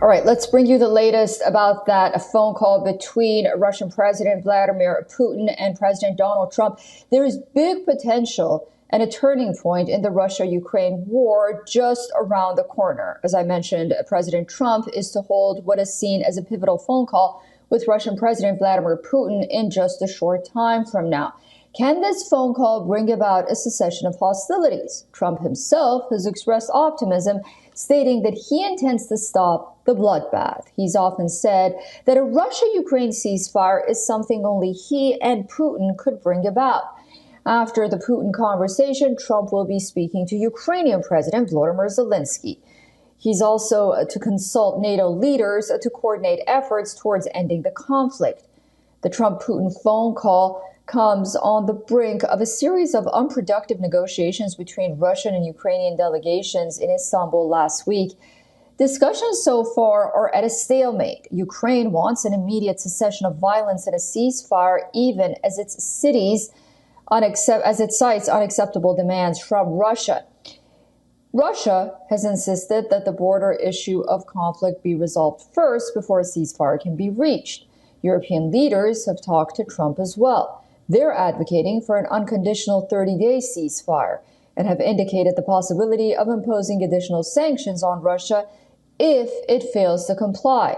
All right, let's bring you the latest about that phone call between Russian President Vladimir Putin and President Donald Trump. There is big potential and a turning point in the Russia-Ukraine war just around the corner. As I mentioned, President Trump is to hold what is seen as a pivotal phone call with Russian President Vladimir Putin in just a short time from now. Can this phone call bring about a cessation of hostilities? Trump himself has expressed optimism, stating that he intends to stop the bloodbath. He's often said that a Russia-Ukraine ceasefire is something only he and Putin could bring about. After the Putin conversation, Trump will be speaking to Ukrainian President Volodymyr Zelensky. He's also to consult NATO leaders to coordinate efforts towards ending the conflict. The Trump-Putin phone call comes on the brink of a series of unproductive negotiations between Russian and Ukrainian delegations in Istanbul last week. Discussions so far are at a stalemate. Ukraine wants an immediate cessation of violence and a ceasefire, even as it cites unacceptable demands from Russia. Russia has insisted that the border issue of conflict be resolved first before a ceasefire can be reached. European leaders have talked to Trump as well. They're advocating for an unconditional 30-day ceasefire and have indicated the possibility of imposing additional sanctions on Russia if it fails to comply.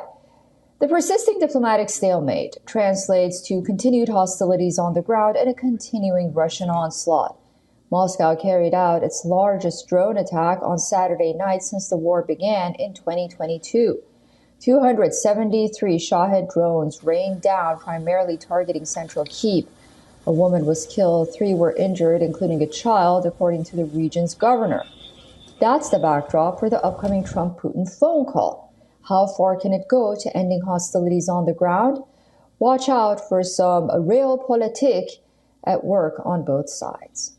The persisting diplomatic stalemate translates to continued hostilities on the ground and a continuing Russian onslaught. Moscow carried out its largest drone attack on Saturday night since the war began in 2022. 273 Shahed drones rained down, primarily targeting central Kyiv. A woman was killed, 3 were injured, including a child, according to the region's governor. That's the backdrop for the upcoming Trump-Putin phone call. How far can it go to ending hostilities on the ground? Watch out for some realpolitik at work on both sides.